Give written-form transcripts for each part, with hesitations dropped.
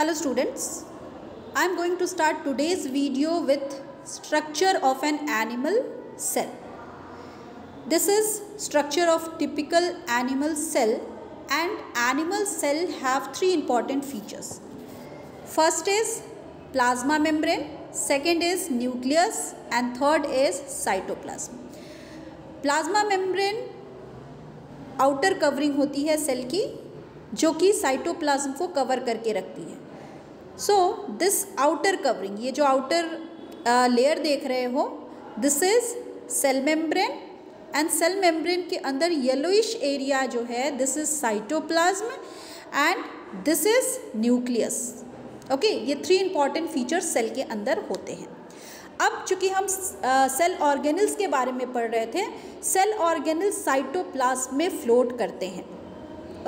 Hello students, I am going to start today's video with structure of an animal cell. This is structure of typical animal cell, and animal cell have three important features. First is plasma membrane, second is nucleus and third is cytoplasm. Plasma membrane outer covering होती है cell की जो कि cytoplasm को cover करके रखती है. So this outer covering, ये जो आउटर लेयर देख रहे हो, this is cell membrane and cell membrane के अंदर येलोइश एरिया जो है this is cytoplasm and this is nucleus. Okay, ये थ्री इंपॉर्टेंट फीचर्स सेल के अंदर होते हैं. अब चूंकि हम सेल ऑर्गेनल्स के बारे में पढ़ रहे थे, सेल ऑर्गेनल्स साइटोप्लाज्म में फ्लोट करते हैं.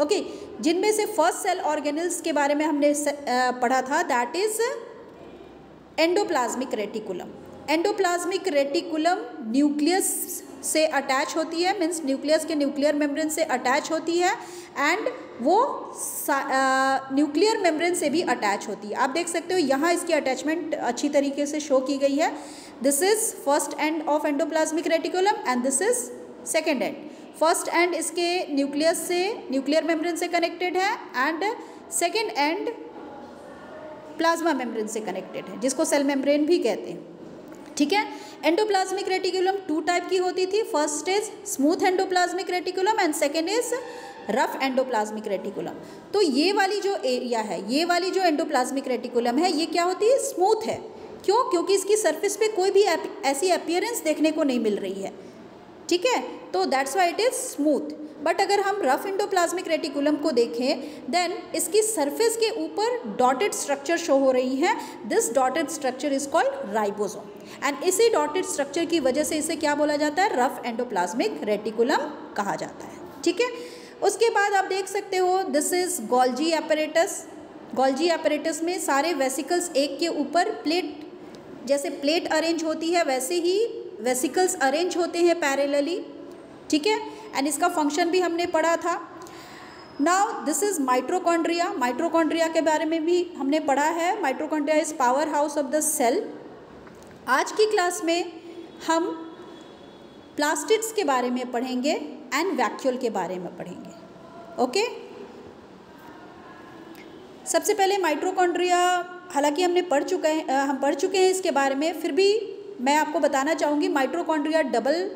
ओके, जिनमें से फर्स्ट सेल ऑर्गेनल्स के बारे में हमने पढ़ा था, that is endoplasmic reticulum. Endoplasmic reticulum nucleus से अटैच होती है, मीन्स न्यूक्लियस के न्यूक्लियर मेम्ब्रेन से अटैच होती है एंड वो न्यूक्लियर मेम्ब्रेन से भी अटैच होती है. आप देख सकते हो यहाँ इसकी अटैचमेंट अच्छी तरीके से शो की गई है. This is first end of endoplasmic reticulum and this is second and. First and इसके न्यूक्लियस से न्यूक्लियर मेम्ब्रेन से कनेक्टेड है and second and plasma membrane से कनेक्टेड है, जिसको सेल मेम्ब्रेन भी कहते हैं. ठीक है, एंडोप्लाज्मिक रेटिकुलम टू टाइप की होती थी. First is smooth endoplasmic reticulum and second is rough endoplasmic reticulum. तो ये वाली जो एरिया है, ये वाली जो एंडोप्लाज्मिक रेटिकुलम है, ये क्या होती है? स्मूथ है. क्यों? क्योंकि इसकी सरफेस पे कोई भी ऐसी अपीयरेंस देखने को नहीं मिल रही है. ठीक है, तो that's why it is smooth. But अगर हम रफ एंडोप्लाज्मिक रेटिकुलम को देखें, देन इसकी सरफेस के ऊपर डॉटेड स्ट्रक्चर शो हो रही है. This dotted structure is called ribosome and इसी डॉटेड स्ट्रक्चर की वजह से इसे क्या बोला जाता है? रफ एंडोप्लाज्मिक रेटिकुलम कहा जाता है. ठीक है, उसके बाद आप देख सकते हो this is Golgi apparatus. Golgi apparatus में सारे वेसिकल्स एक के ऊपर प्लेट, जैसे प्लेट अरेंज होती है वैसे ही वेसिकल्स अरेंज होते हैं पैरेलली. ठीक है, एंड इसका फंक्शन भी हमने पढ़ा था. Now this is mitochondria. Mitochondria के बारे में भी हमने पढ़ा है. Mitochondria is power house of the cell. आज की क्लास में हम प्लास्टिड्स के बारे में पढ़ेंगे एंड वैक्यूल के बारे में पढ़ेंगे. ओके, सबसे पहले माइटोकॉन्ड्रिया, हालांकि हम पढ़ चुके हैं इसके बारे में, फिर भी मैं आपको बताना चाहूँगी. माइटोकॉन्ड्रिया डबल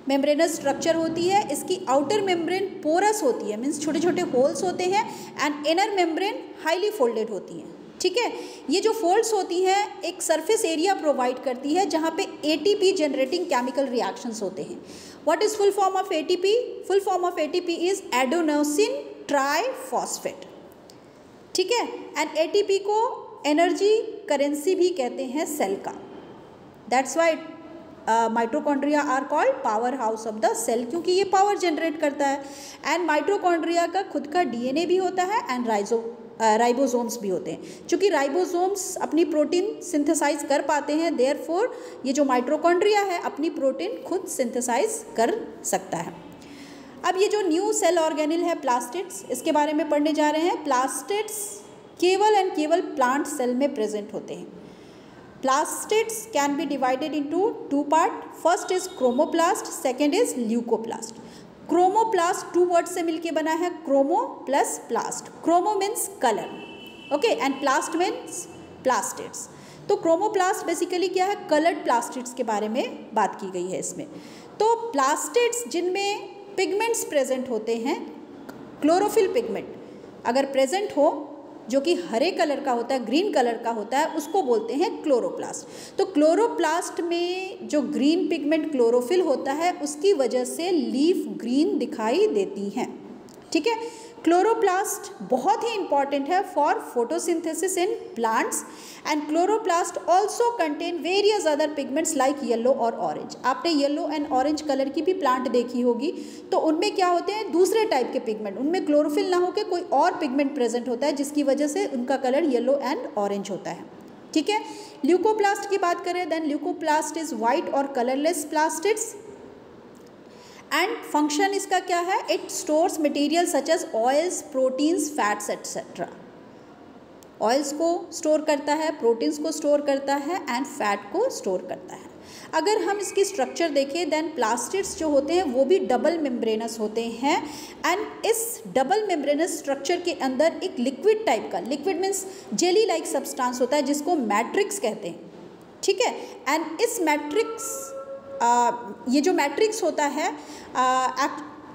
मेम्ब्रेनस स्ट्रक्चर होती है. इसकी आउटर मेम्ब्रेन पोरस होती है, मीन्स छोटे छोटे होल्स होते हैं and inner membrane highly folded होती है. ठीक है, ये जो फोल्ड्स होती हैं एक सरफेस एरिया प्रोवाइड करती है जहाँ पे एटीपी जनरेटिंग केमिकल रिएक्शंस होते हैं. What is full form of ATP? Full form of ATP is adenosine triphosphate. ठीक है, एंड एटीपी को एनर्जी करेंसी भी कहते हैं सेल का. That's why mitochondria are called power house of the cell, क्योंकि ये पावर जनरेट करता है. एंड माइटोकॉन्ड्रिया का खुद का डीएनए भी होता है एंड राइबोसोम्स भी होते हैं. चूँकि राइबोसोम्स अपनी प्रोटीन सिंथेसाइज कर पाते हैं, देयरफॉर ये जो माइटोकॉन्ड्रिया है अपनी प्रोटीन खुद सिंथेसाइज कर सकता है. अब ये जो न्यू सेल ऑर्गेनल है प्लास्टिड्स, इसके बारे में पढ़ने जा रहे हैं. प्लास्टिड्स केवल एंड केवल प्लांट सेल में प्रेजेंट होते हैं. Plastids can be divided into two parts. First is chromoplast, second is leucoplast. Chromoplast two words से मिलके बना है, chromo plus plast. Chromo means color, okay, and plast means plastids. तो chromoplast basically क्या है? colored plastids के बारे में बात की गई है इसमें. तो plastids जिनमें पिगमेंट्स प्रेजेंट होते हैं, क्लोरोफिल पिगमेंट अगर प्रेजेंट हो जो कि हरे कलर का होता है, ग्रीन कलर का होता है, उसको बोलते हैं क्लोरोप्लास्ट. तो क्लोरोप्लास्ट में जो ग्रीन पिगमेंट क्लोरोफिल होता है उसकी वजह से लीफ ग्रीन दिखाई देती हैं. ठीक है, क्लोरोप्लास्ट बहुत ही इंपॉर्टेंट है for photosynthesis in plants and chloroplast also contain various other pigments like yellow और ऑरेंज. आपने येलो एंड ऑरेंज कलर की भी प्लांट देखी होगी, तो उनमें क्या होते हैं? दूसरे टाइप के पिगमेंट, उनमें क्लोरोफिल ना होकर कोई और पिगमेंट प्रेजेंट होता है जिसकी वजह से उनका कलर येलो एंड ऑरेंज होता है. ठीक है, ल्यूकोप्लास्ट की बात करें, देन ल्यूकोप्लास्ट इज वाइट और कलरलेस प्लास्टिड्स एंड फंक्शन इसका क्या है? It stores material such as oils, proteins, fats etcetera. Oils को स्टोर करता है, प्रोटीन्स को स्टोर करता है एंड फैट को स्टोर करता है। अगर हम इसकी स्ट्रक्चर देखें देन प्लास्टिड्स जो होते हैं वो भी डबल मेम्ब्रेनस होते हैं एंड इस डबल मेम्ब्रेनस स्ट्रक्चर के अंदर एक लिक्विड टाइप का, liquid means jelly like substance होता है जिसको मैट्रिक्स कहते हैं, ठीक है। एंड इस मैट्रिक्स, ये जो मैट्रिक्स होता है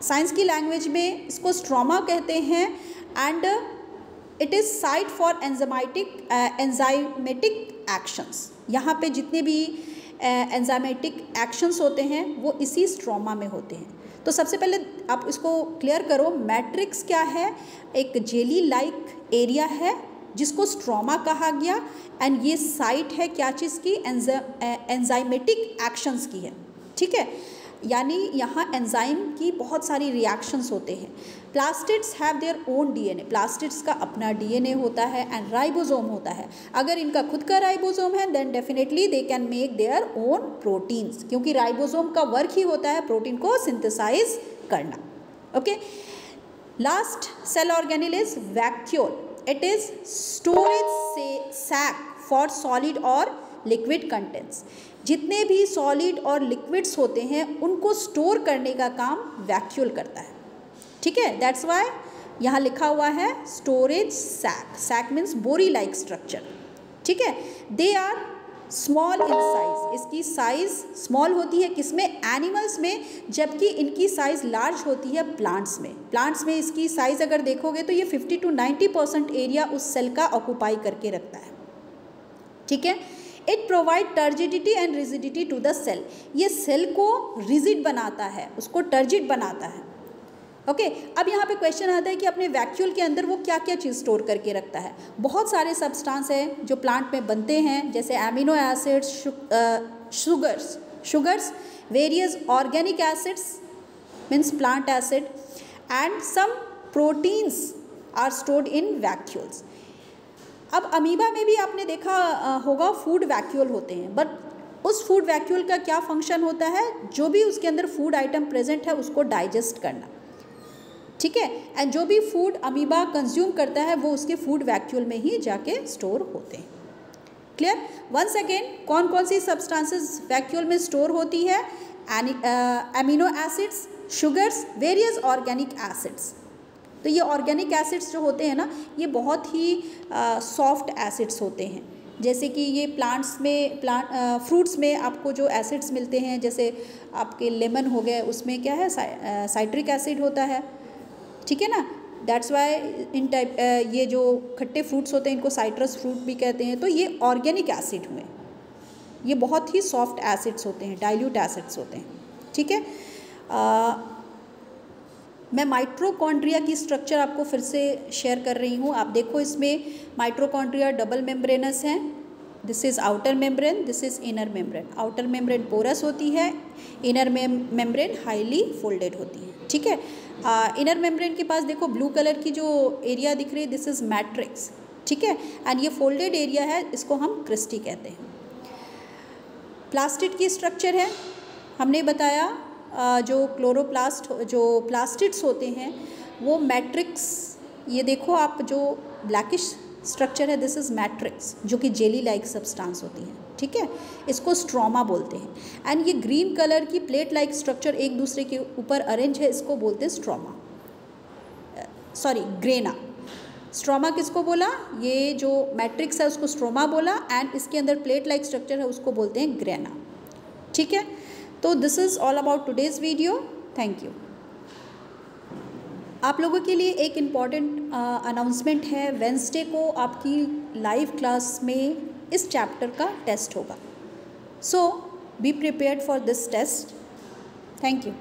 साइंस की लैंग्वेज में इसको स्ट्रोमा कहते हैं and it is site for enzymatic actions. यहाँ पे जितने भी एंजाइमेटिक एक्शंस होते हैं वो इसी स्ट्रोमा में होते हैं। तो सबसे पहले आप इसको क्लियर करो, मैट्रिक्स क्या है? एक जेली लाइक एरिया है जिसको स्ट्रोमा कहा गया एंड ये साइट है क्या चीज़ की? एंजाइमेटिक एक्शंस की है, ठीक है। यानी यहाँ एंजाइम की बहुत सारी रिएक्शंस होते हैं। Plastids have their own DNA, plastids का अपना डीएनए होता है एंड राइबोसोम होता है। अगर इनका खुद का राइबोसोम है then definitely they can make their own proteins, क्योंकि राइबोसोम का वर्क ही होता है प्रोटीन को सिंथेसाइज करना। Okay, last cell organelle is vacuole. It is storage sac for solid और लिक्विड कंटेंट्स। जितने भी सॉलिड और लिक्विड्स होते हैं उनको स्टोर करने का काम वैक्यूल करता है, ठीक है। दैट्स वाई यहाँ लिखा हुआ है स्टोरेज सैक। सैक मीन्स बोरी लाइक स्ट्रक्चर, ठीक है। They are small in size, इसकी साइज स्मॉल होती है किसमें? एनिमल्स में, जबकि इनकी साइज लार्ज होती है प्लांट्स में। प्लांट्स में इसकी साइज अगर देखोगे तो ये 50 to 90% एरिया उस सेल का ऑक्यूपाई करके रखता है, ठीक है। It provide turgidity and rigidity to the cell, ये सेल को रिजिड बनाता है, उसको टर्जिड बनाता है। ओके, अब यहाँ पे क्वेश्चन आता है कि अपने वैक्यूल के अंदर वो क्या क्या चीज़ स्टोर करके रखता है। बहुत सारे सब्सटेंस हैं जो प्लांट में बनते हैं, जैसे amino acids, sugars, various organic acids means plant acid and some proteins are stored in vacuoles. अब अमीबा में भी आपने देखा होगा फूड वैक्यूल होते हैं, बट उस फूड वैक्यूल का क्या फंक्शन होता है? जो भी उसके अंदर फूड आइटम प्रेजेंट है उसको डाइजेस्ट करना, ठीक है। एंड जो भी फूड अमीबा कंज्यूम करता है वो उसके फूड वैक्यूल में ही जाके स्टोर होते हैं। क्लियर? वंस अगेन, कौन कौन सी सब्सटेंसेस वैक्यूल में स्टोर होती है? Amino acids, sugars, various organic acids. तो ये ऑर्गेनिक एसिड्स जो होते हैं ना, ये बहुत ही सॉफ्ट एसिड्स होते हैं। जैसे कि ये प्लांट्स में, फ्रूट्स में आपको जो एसिड्स मिलते हैं, जैसे आपके लेमन हो गए, उसमें क्या है? साइट्रिक एसिड होता है, ठीक है ना। दैट्स वाई इन टाइप ये जो खट्टे फ्रूट्स होते हैं इनको साइट्रस फ्रूट भी कहते हैं। तो ये ऑर्गेनिक एसिड हुए, ये बहुत ही सॉफ्ट एसिड्स होते हैं, डाइल्यूट एसिड्स होते हैं, ठीक है। मैं माइट्रोकॉन्ड्रिया की स्ट्रक्चर आपको फिर से शेयर कर रही हूँ। आप देखो, इसमें माइट्रोकॉन्ड्रिया डबल मेम्ब्रेनस हैं। This is outer membrane, this is inner membrane. Outer membrane porous होती है, इनर मेम्ब्रेन हाईली फोल्डेड होती है, ठीक है। इनर मेम्ब्रेन के पास देखो ब्लू कलर की जो एरिया दिख रही है, दिस इज़ मैट्रिक्स, ठीक है। एंड ये फोल्डेड एरिया है, इसको हम क्रिस्टी कहते हैं। प्लास्टिड की स्ट्रक्चर है, हमने बताया जो क्लोरोप्लास्ट, जो प्लास्टिड्स होते हैं वो मैट्रिक्स, ये देखो आप जो ब्लैकिश स्ट्रक्चर है, दिस इज़ मैट्रिक्स, जो कि जेली लाइक सब्सटेंस होती है, ठीक है। इसको स्ट्रोमा बोलते हैं। एंड ये ग्रीन कलर की प्लेट लाइक स्ट्रक्चर एक दूसरे के ऊपर अरेंज है, इसको बोलते हैं स्ट्रोमा, सॉरी ग्रेना। स्ट्रोमा किसको बोला? ये जो मैट्रिक्स है उसको स्ट्रोमा बोला, एंड इसके अंदर प्लेट लाइक स्ट्रक्चर है उसको बोलते हैं ग्रेना, ठीक है। तो this is all about today's video. Thank you. आप लोगों के लिए एक इम्पॉर्टेंट अनाउंसमेंट है, वेंसडे को आपकी लाइव क्लास में इस चैप्टर का टेस्ट होगा, so be prepared for this test. Thank you.